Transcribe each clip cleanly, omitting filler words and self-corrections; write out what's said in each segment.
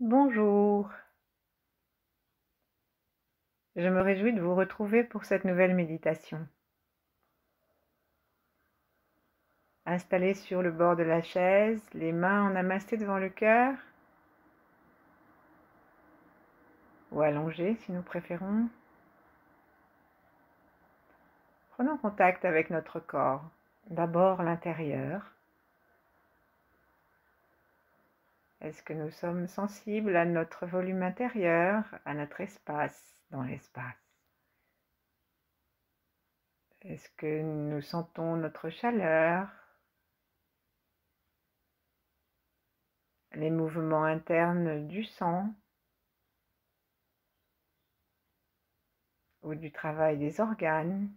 Bonjour, je me réjouis de vous retrouver pour cette nouvelle méditation. Installé sur le bord de la chaise, les mains en namasté devant le cœur, ou allongé si nous préférons. Prenons contact avec notre corps, d'abord l'intérieur. Est-ce que nous sommes sensibles à notre volume intérieur, à notre espace dans l'espace? Est-ce que nous sentons notre chaleur, les mouvements internes du sang ou du travail des organes?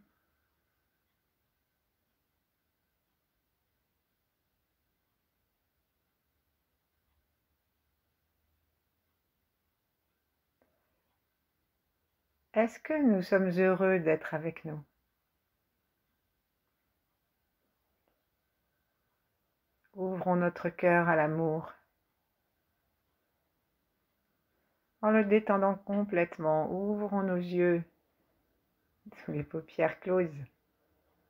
Est-ce que nous sommes heureux d'être avec nous? Ouvrons notre cœur à l'amour en le détendant complètement. Ouvrons nos yeux sous les paupières closes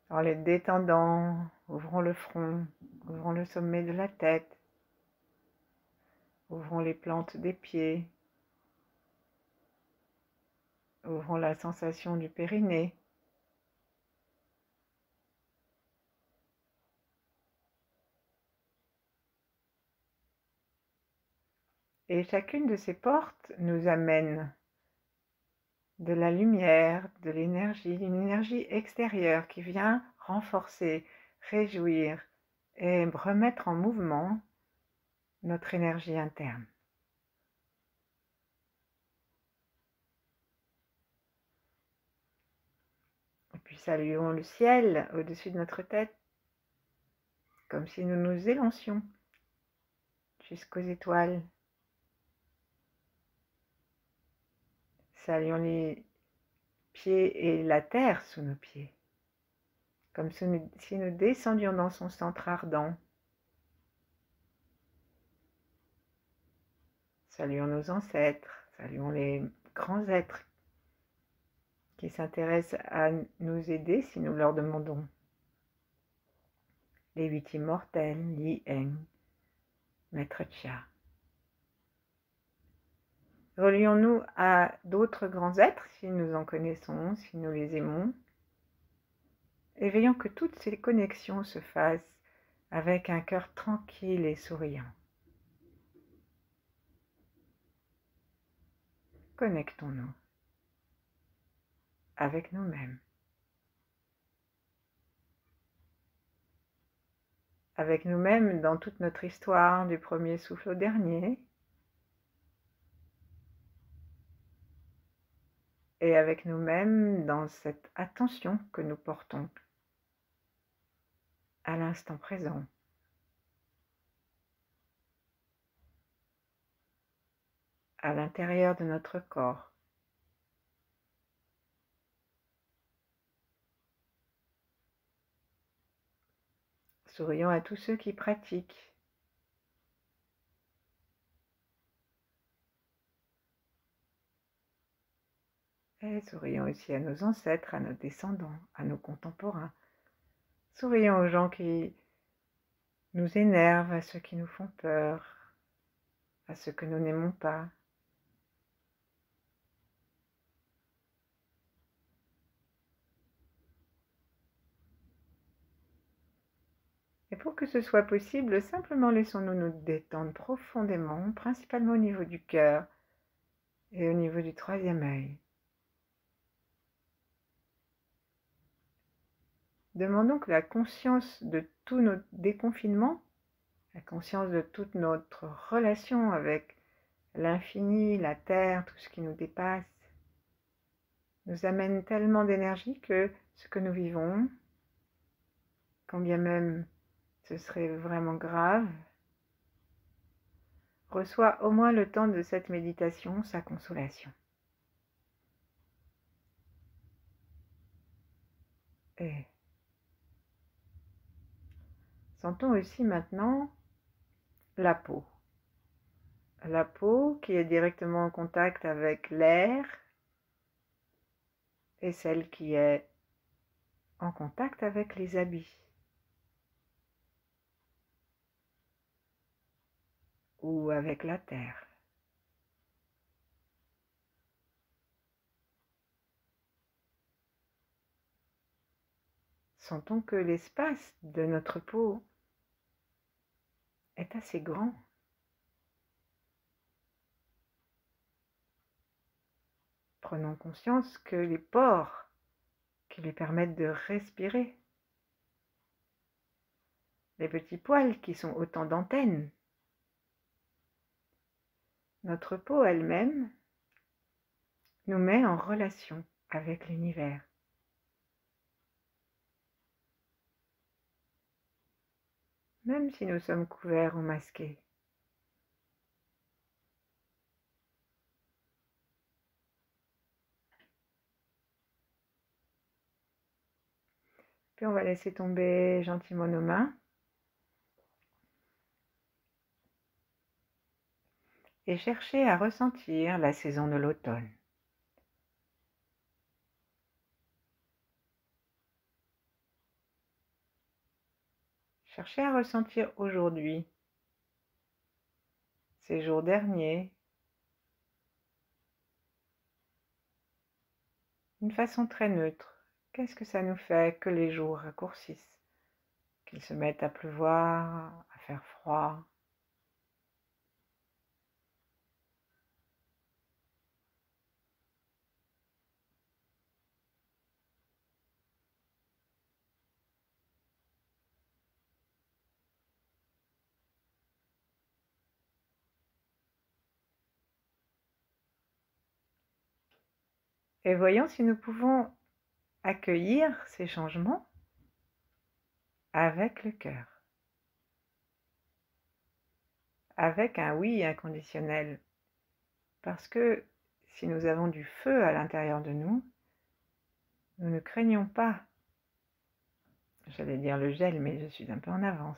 en les détendant. Ouvrons le front, ouvrons le sommet de la tête, ouvrons les plantes des pieds, ouvrons la sensation du périnée. Et chacune de ces portes nous amène de la lumière, de l'énergie, une énergie extérieure qui vient renforcer, réjouir et remettre en mouvement notre énergie interne. Et puis saluons le ciel au-dessus de notre tête, comme si nous nous élancions jusqu'aux étoiles. Saluons les pieds et la terre sous nos pieds, comme si nous descendions dans son centre ardent. Saluons nos ancêtres, saluons les grands êtres qui s'intéressent à nous aider si nous leur demandons. Les 8 immortels, Li Heng, Maître Chia. Relions-nous à d'autres grands êtres si nous en connaissons, si nous les aimons, et veillons que toutes ces connexions se fassent avec un cœur tranquille et souriant. Connectons-nous avec nous-mêmes, avec nous-mêmes dans toute notre histoire du premier souffle au dernier, et avec nous-mêmes dans cette attention que nous portons à l'instant présent. À l'intérieur de notre corps. Sourions à tous ceux qui pratiquent. Et sourions aussi à nos ancêtres, à nos descendants, à nos contemporains. Sourions aux gens qui nous énervent, à ceux qui nous font peur, à ceux que nous n'aimons pas. Et pour que ce soit possible, simplement laissons-nous nous détendre profondément, principalement au niveau du cœur et au niveau du troisième œil. Demandons que la conscience de tout notre déconfinement, la conscience de toute notre relation avec l'infini, la terre, tout ce qui nous dépasse, nous amène tellement d'énergie que ce que nous vivons, quand bien même ce serait vraiment grave, reçoit au moins le temps de cette méditation sa consolation. Et sentons aussi maintenant la peau. la peau qui est directement en contact avec l'air et celle qui est en contact avec les habits ou avec la terre. Sentons que l'espace de notre peau est assez grand. Prenons conscience que les pores qui lui permettent de respirer, les petits poils qui sont autant d'antennes, notre peau elle-même nous met en relation avec l'univers. Même si nous sommes couverts ou masqués. Puis on va laisser tomber gentiment nos mains. Et chercher à ressentir la saison de l'automne. Cherchez à ressentir aujourd'hui, ces jours derniers, d'une façon très neutre. Qu'est-ce que ça nous fait que les jours raccourcissent, qu'ils se mettent à pleuvoir, à faire froid? Et voyons si nous pouvons accueillir ces changements avec le cœur, avec un oui inconditionnel. Parce que si nous avons du feu à l'intérieur de nous, nous ne craignons pas, j'allais dire le gel, mais je suis un peu en avance,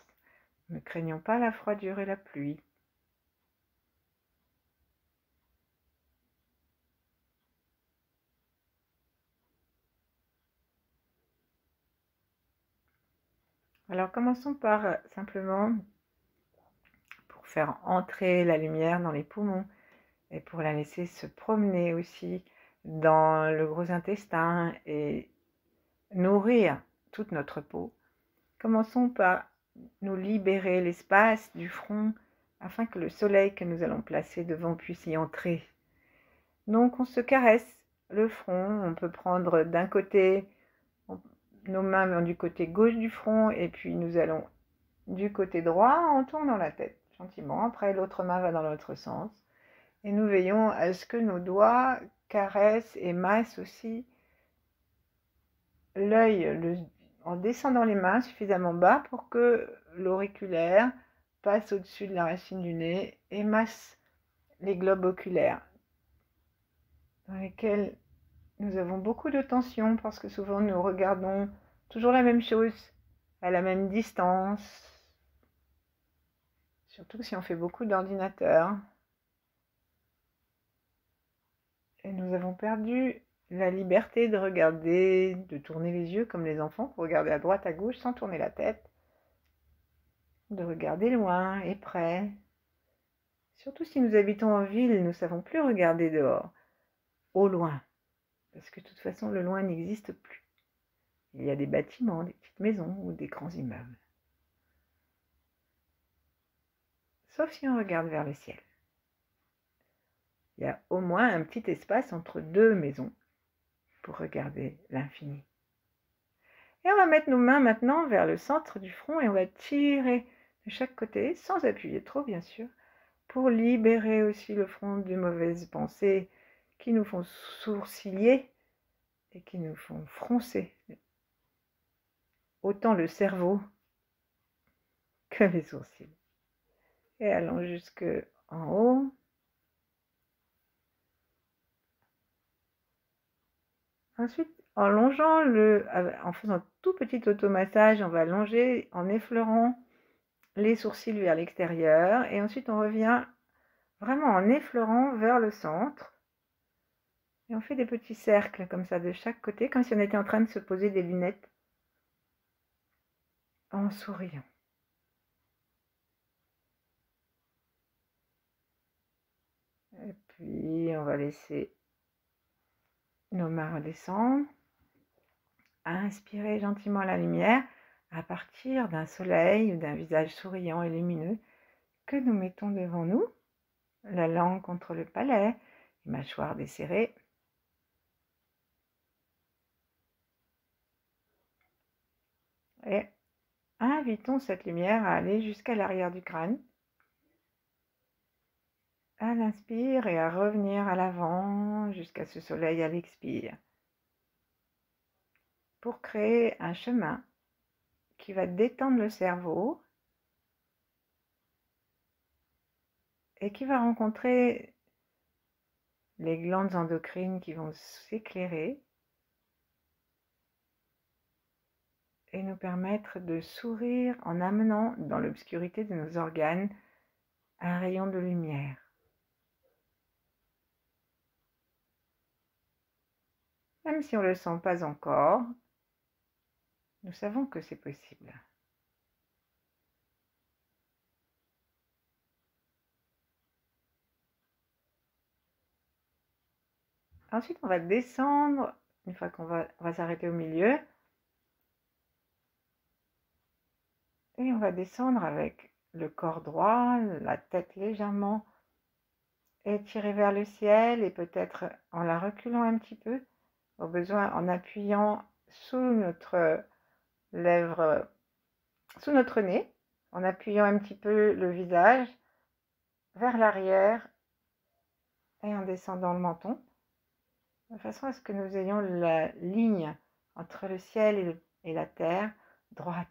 ne craignons pas la froidure et la pluie. Alors commençons par simplement, pour faire entrer la lumière dans les poumons et pour la laisser se promener aussi dans le gros intestin et nourrir toute notre peau. Commençons par nous libérer l'espace du front afin que le soleil que nous allons placer devant puisse y entrer. Donc on se caresse le front, on peut prendre d'un côté nos mains vont du côté gauche du front et puis nous allons du côté droit en tournant la tête gentiment. Après, l'autre main va dans l'autre sens. Et nous veillons à ce que nos doigts caressent et massent aussi l'œil en descendant les mains suffisamment bas pour que l'auriculaire passe au-dessus de la racine du nez et masse les globes oculaires dans lesquels nous avons beaucoup de tension parce que souvent nous regardons toujours la même chose à la même distance, surtout si on fait beaucoup d'ordinateur. Et nous avons perdu la liberté de regarder, de tourner les yeux comme les enfants, pour regarder à droite, à gauche sans tourner la tête, de regarder loin et près. Surtout si nous habitons en ville, nous ne savons plus regarder dehors, au loin, parce que de toute façon le loin n'existe plus. Il y a des bâtiments, des petites maisons ou des grands immeubles. Sauf si on regarde vers le ciel. Il y a au moins un petit espace entre deux maisons pour regarder l'infini. Et on va mettre nos mains maintenant vers le centre du front et on va tirer de chaque côté, sans appuyer trop bien sûr, pour libérer aussi le front de mauvaises pensées qui nous font sourciller et qui nous font froncer autant le cerveau que les sourcils. Et allons jusque en haut. Ensuite, en longeant en faisant un tout petit automassage, on va longer en effleurant les sourcils vers l'extérieur et ensuite on revient vraiment en effleurant vers le centre. Et on fait des petits cercles comme ça de chaque côté, comme si on était en train de se poser des lunettes en souriant. Et puis on va laisser nos mains redescendre. Inspirez gentiment la lumière à partir d'un soleil ou d'un visage souriant et lumineux que nous mettons devant nous, la langue contre le palais, les mâchoires desserrées. Et invitons cette lumière à aller jusqu'à l'arrière du crâne, à l'inspire et à revenir à l'avant jusqu'à ce soleil à l'expire, pour créer un chemin qui va détendre le cerveau et qui va rencontrer les glandes endocrines qui vont s'éclairer et nous permettre de sourire en amenant dans l'obscurité de nos organes un rayon de lumière. Même si on ne le sent pas encore, nous savons que c'est possible. Ensuite, on va descendre, une fois qu'on va s'arrêter au milieu, et on va descendre avec le corps droit, la tête légèrement étirée vers le ciel et peut-être en la reculant un petit peu, au besoin en appuyant sous notre lèvre, sous notre nez, en appuyant un petit peu le visage vers l'arrière et en descendant le menton, de façon à ce que nous ayons la ligne entre le ciel et la terre droite.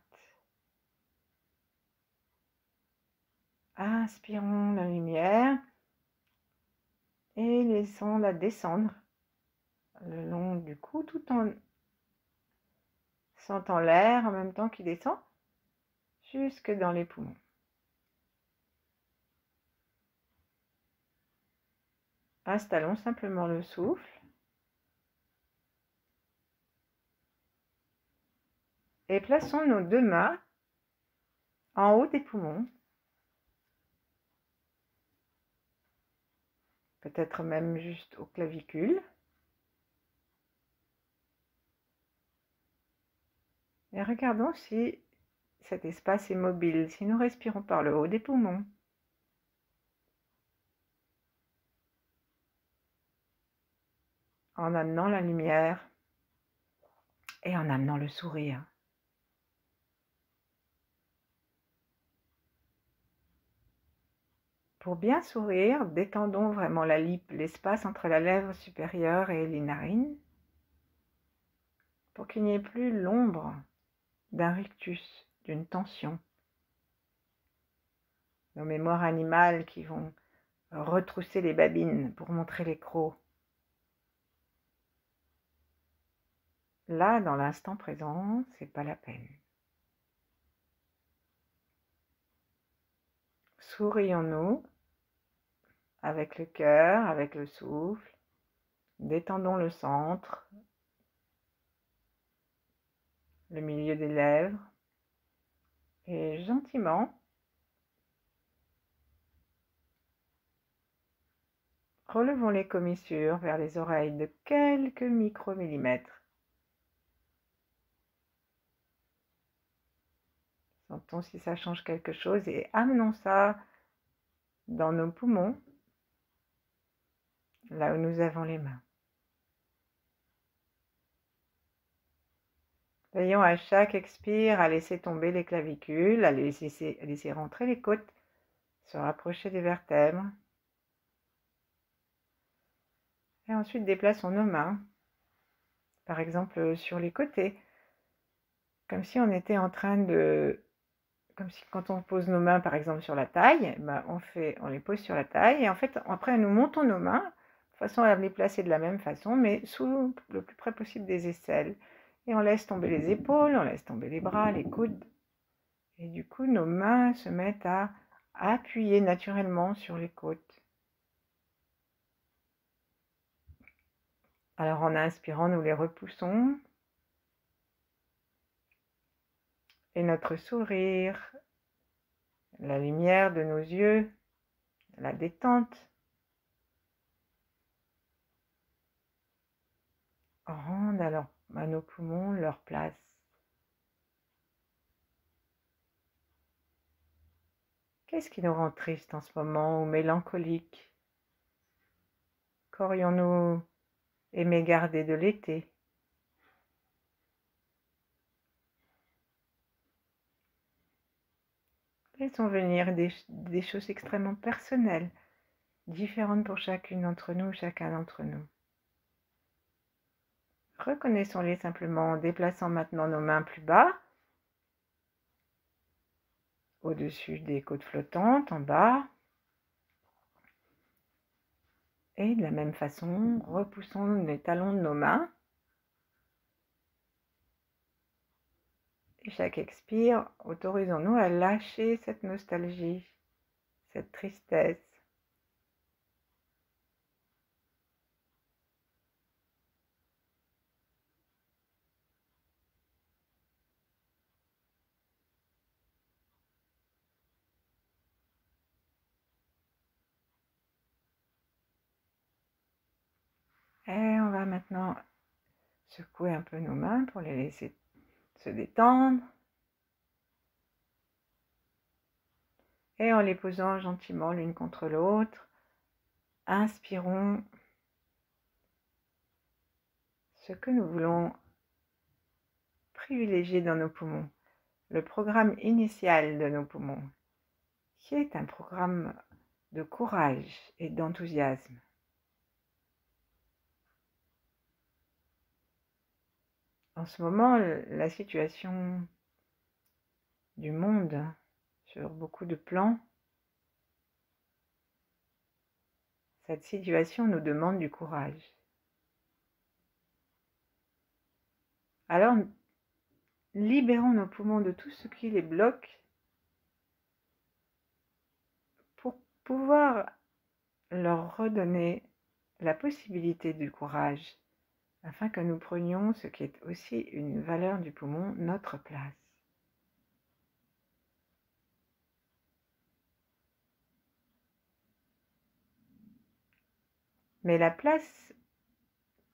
Inspirons la lumière et laissons-la descendre le long du cou tout en sentant l'air en même temps qu'il descend jusque dans les poumons. Installons simplement le souffle et plaçons nos deux mains en haut des poumons, peut-être même juste aux clavicules. Et regardons si cet espace est mobile, si nous respirons par le haut des poumons. En amenant la lumière et en amenant le sourire. Pour bien sourire, détendons vraiment la lippe, l'espace entre la lèvre supérieure et les narines, pour qu'il n'y ait plus l'ombre d'un rictus, d'une tension. Nos mémoires animales qui vont retrousser les babines pour montrer les crocs. Là, dans l'instant présent, c'est pas la peine. Sourions-nous avec le cœur, avec le souffle. Détendons le centre, le milieu des lèvres et gentiment relevons les commissures vers les oreilles de quelques micromillimètres. Sentons si ça change quelque chose et amenons ça dans nos poumons, là où nous avons les mains. Veillons à chaque expire à laisser tomber les clavicules, à laisser rentrer les côtes, se rapprocher des vertèbres. Et ensuite déplaçons nos mains, par exemple sur les côtés, comme si on était en train de... Comme si quand on pose nos mains par exemple sur la taille, on les pose sur la taille et en fait après nous montons nos mains de façon à les placer de la même façon mais sous le plus près possible des aisselles. Et on laisse tomber les épaules, on laisse tomber les bras, les coudes. Et du coup nos mains se mettent à appuyer naturellement sur les côtes. Alors en inspirant, nous les repoussons et notre sourire, la lumière de nos yeux, la détente rendent alors à nos poumons leur place. Qu'est-ce qui nous rend triste en ce moment ou mélancolique? Qu'aurions-nous aimé garder de l'été? Laissons venir des choses extrêmement personnelles, différentes pour chacune d'entre nous, chacun d'entre nous. Reconnaissons-les simplement en déplaçant maintenant nos mains plus bas, au-dessus des côtes flottantes, en bas. Et de la même façon, repoussons les talons de nos mains. Et chaque expire, autorisons-nous à lâcher cette nostalgie, cette tristesse. Et on va maintenant secouer un peu nos mains pour les laisser se détendre. Et en les posant gentiment l'une contre l'autre, inspirons ce que nous voulons privilégier dans nos poumons, le programme initial de nos poumons, qui est un programme de courage et d'enthousiasme. En ce moment, la situation du monde sur beaucoup de plans, cette situation nous demande du courage. Alors, libérons nos poumons de tout ce qui les bloque pour pouvoir leur redonner la possibilité du courage, afin que nous prenions ce qui est aussi une valeur du poumon, notre place. Mais la place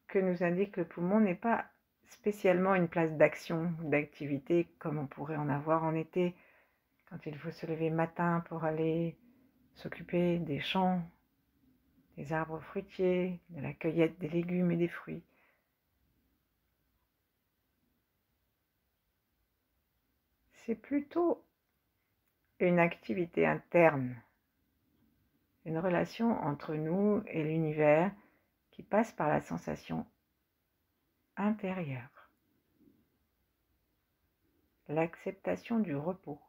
que nous indique le poumon n'est pas spécialement une place d'action, d'activité, comme on pourrait en avoir en été, quand il faut se lever matin pour aller s'occuper des champs, des arbres fruitiers, de la cueillette des légumes et des fruits. C'est plutôt une activité interne, une relation entre nous et l'univers qui passe par la sensation intérieure, l'acceptation du repos.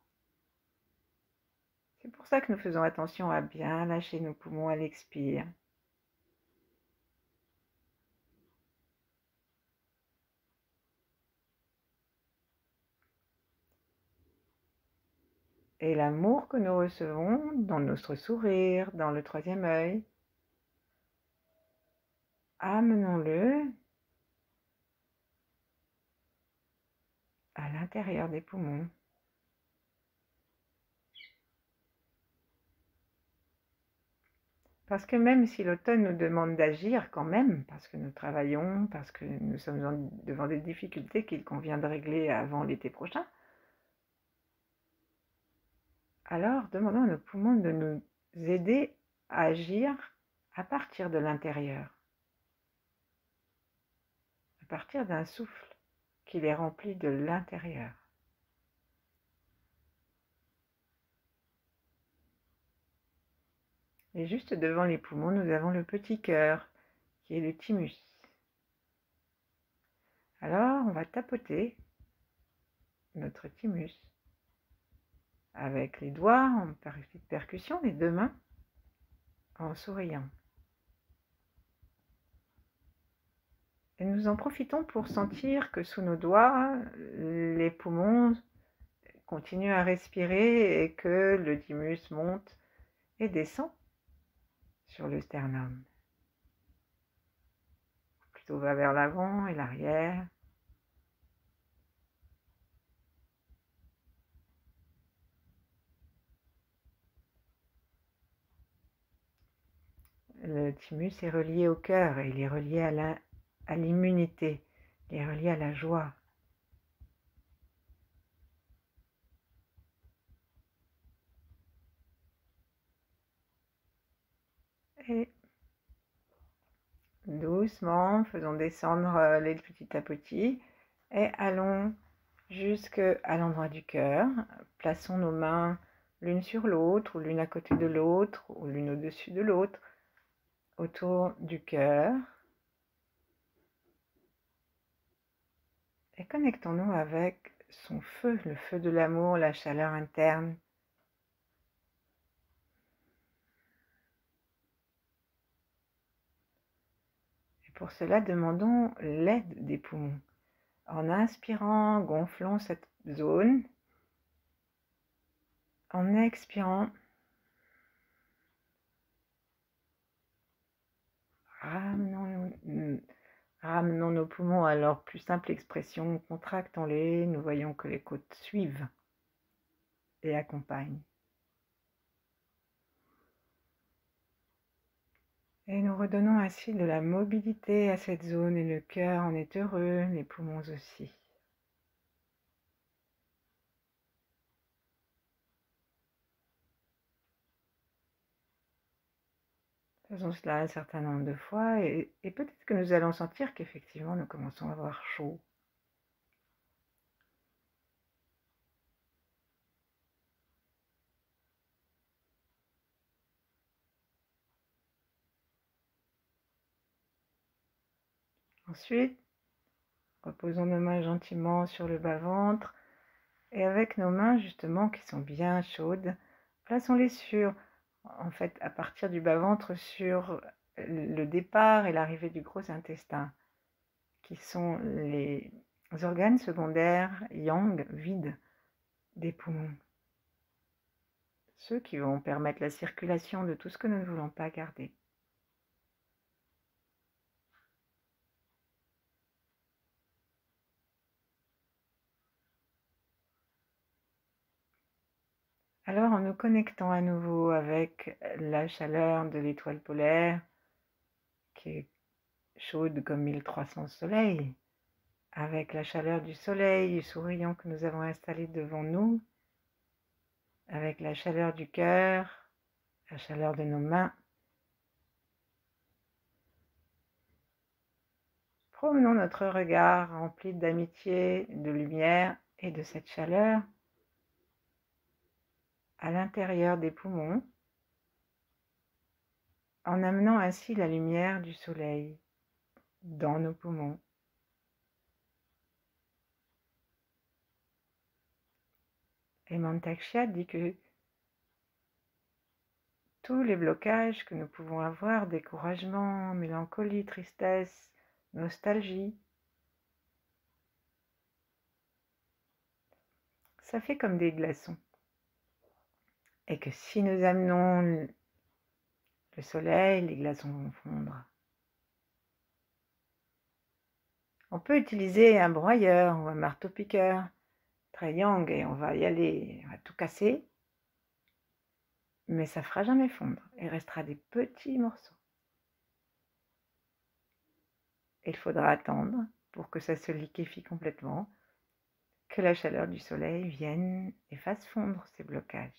C'est pour ça que nous faisons attention à bien lâcher nos poumons à l'expire. Et l'amour que nous recevons dans notre sourire, dans le troisième œil, amenons-le à l'intérieur des poumons. Parce que même si l'automne nous demande d'agir quand même, parce que nous travaillons, parce que nous sommes devant des difficultés qu'il convient de régler avant l'été prochain, alors demandons à nos poumons de nous aider à agir à partir de l'intérieur, à partir d'un souffle qui les remplit de l'intérieur. Et juste devant les poumons, nous avons le petit cœur, qui est le thymus. Alors, on va tapoter notre thymus avec les doigts en petite percussion, les deux mains, en souriant. Et nous en profitons pour sentir que sous nos doigts, les poumons continuent à respirer et que le thymus monte et descend sur le sternum. plutôt va vers l'avant et l'arrière. Le thymus est relié au cœur et il est relié à l'immunité, il est relié à la joie. Et doucement, faisons descendre les petit à petit et allons jusqu'à l'endroit du cœur. Plaçons nos mains l'une sur l'autre, ou l'une à côté de l'autre, ou l'une au-dessus de l'autre, autour du cœur. Et connectons-nous avec son feu, le feu de l'amour, la chaleur interne. Et pour cela, demandons l'aide des poumons. En inspirant, gonflons cette zone. En expirant, ramenons nos poumons à leur plus simple expression, contractons-les, nous voyons que les côtes suivent et accompagnent. Et nous redonnons ainsi de la mobilité à cette zone et le cœur en est heureux, les poumons aussi. Faisons cela un certain nombre de fois et peut-être que nous allons sentir qu'effectivement nous commençons à avoir chaud. Ensuite, reposons nos mains gentiment sur le bas-ventre et avec nos mains justement qui sont bien chaudes, plaçons-les à partir du bas-ventre sur le départ et l'arrivée du gros intestin, qui sont les organes secondaires yang, vides des poumons. Ceux qui vont permettre la circulation de tout ce que nous ne voulons pas garder. Alors en nous connectant à nouveau avec la chaleur de l'étoile polaire, qui est chaude comme 1300 soleils, avec la chaleur du soleil souriant que nous avons installé devant nous, avec la chaleur du cœur, la chaleur de nos mains. Promenons notre regard rempli d'amitié, de lumière et de cette chaleur à l'intérieur des poumons, en amenant ainsi la lumière du soleil dans nos poumons. Et Mantak Chia dit que tous les blocages que nous pouvons avoir, découragement, mélancolie, tristesse, nostalgie, ça fait comme des glaçons. Et que si nous amenons le soleil, les glaçons vont fondre. On peut utiliser un broyeur ou un marteau-piqueur très yang et on va y aller, on va tout casser, mais ça ne fera jamais fondre, il restera des petits morceaux. Il faudra attendre pour que ça se liquéfie complètement, que la chaleur du soleil vienne et fasse fondre ces blocages.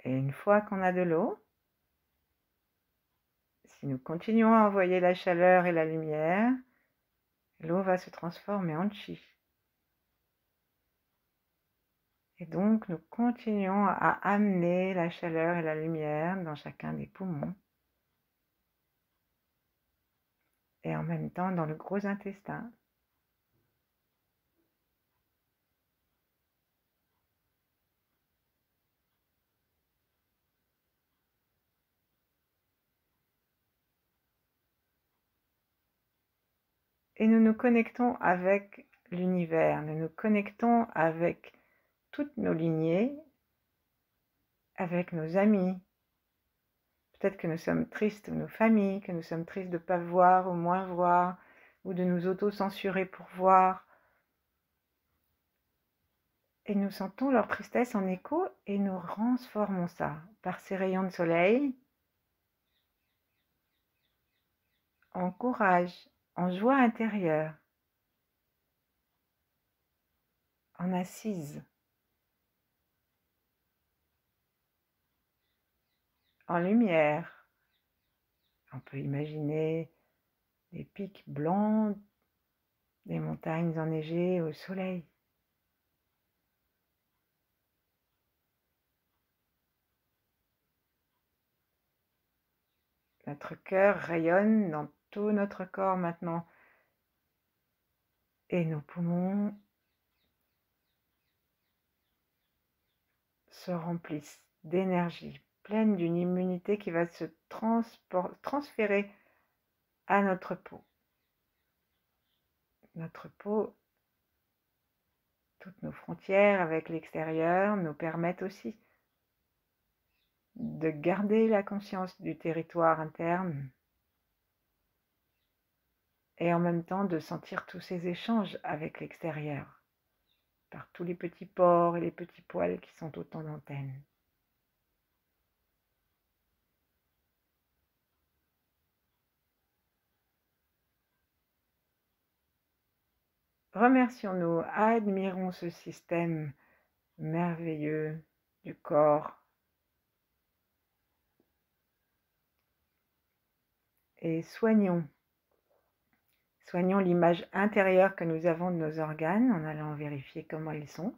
Et une fois qu'on a de l'eau, si nous continuons à envoyer la chaleur et la lumière, l'eau va se transformer en chi. Et donc, nous continuons à amener la chaleur et la lumière dans chacun des poumons. Et en même temps dans le gros intestin. Et nous nous connectons avec l'univers, nous nous connectons avec toutes nos lignées, avec nos amis, Peut-être que nous sommes tristes, ou nos familles, que nous sommes tristes de ne pas voir ou moins voir, ou de nous auto-censurer pour voir. Et nous sentons leur tristesse en écho et nous transformons ça par ces rayons de soleil en courage, en joie intérieure, en assise, en lumière. On peut imaginer des pics blancs, des montagnes enneigées au soleil. Notre cœur rayonne dans tout notre corps maintenant et nos poumons se remplissent d'énergie, pleine d'une immunité qui va se transférer à notre peau. Notre peau, toutes nos frontières avec l'extérieur nous permettent aussi de garder la conscience du territoire interne et en même temps de sentir tous ces échanges avec l'extérieur, par tous les petits pores et les petits poils qui sont autant d'antennes. Remercions-nous, admirons ce système merveilleux du corps et soignons l'image intérieure que nous avons de nos organes en allant vérifier comment ils sont,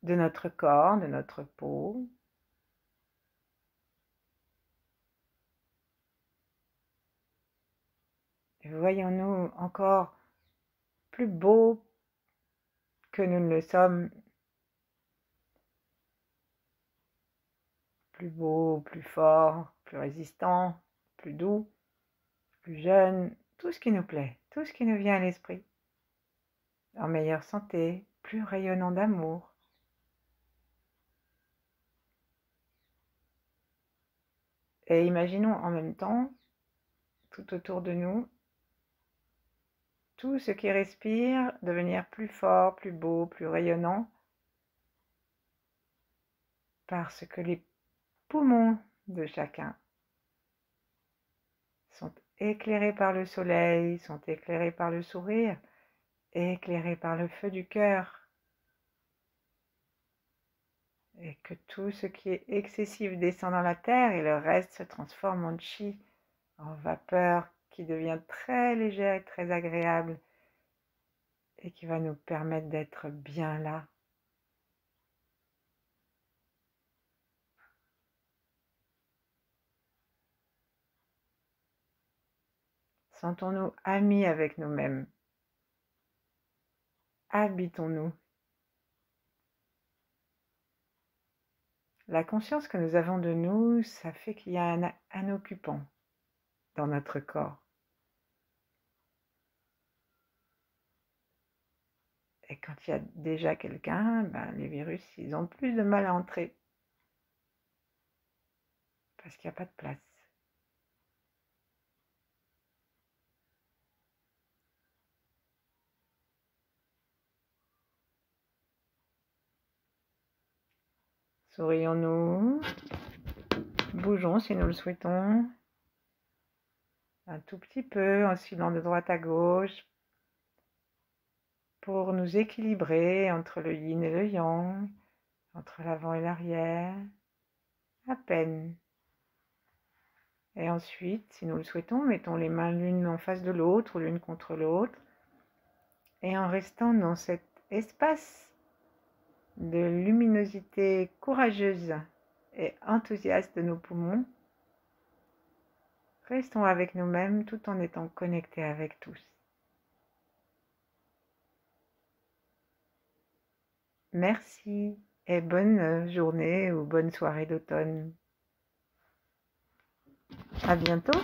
de notre corps, de notre peau. Et voyons-nous encore plus beaux que nous ne le sommes, plus beaux, plus forts, plus résistants, plus doux, plus jeunes, tout ce qui nous plaît, tout ce qui nous vient à l'esprit, en meilleure santé, plus rayonnant d'amour. Et imaginons en même temps, tout autour de nous, tout ce qui respire devenir plus fort, plus beau, plus rayonnant, parce que les poumons de chacun sont éclairés par le soleil, sont éclairés par le sourire, éclairés par le feu du cœur. Et que tout ce qui est excessif descend dans la terre et le reste se transforme en chi, en vapeur qui devient très légère et très agréable et qui va nous permettre d'être bien là. Sentons-nous amis avec nous-mêmes. Habitons-nous. La conscience que nous avons de nous, ça fait qu'il y a un occupant dans notre corps. Et quand il y a déjà quelqu'un, les virus, ils ont plus de mal à entrer. Parce qu'il n'y a pas de place. Sourions-nous, bougeons si nous le souhaitons, un tout petit peu, oscillant de droite à gauche, pour nous équilibrer entre le yin et le yang, entre l'avant et l'arrière, à peine. Et ensuite, si nous le souhaitons, mettons les mains l'une en face de l'autre ou l'une contre l'autre, et en restant dans cet espace de luminosité courageuse et enthousiaste de nos poumons, restons avec nous-mêmes tout en étant connectés avec tous. Merci et bonne journée ou bonne soirée d'automne. À bientôt.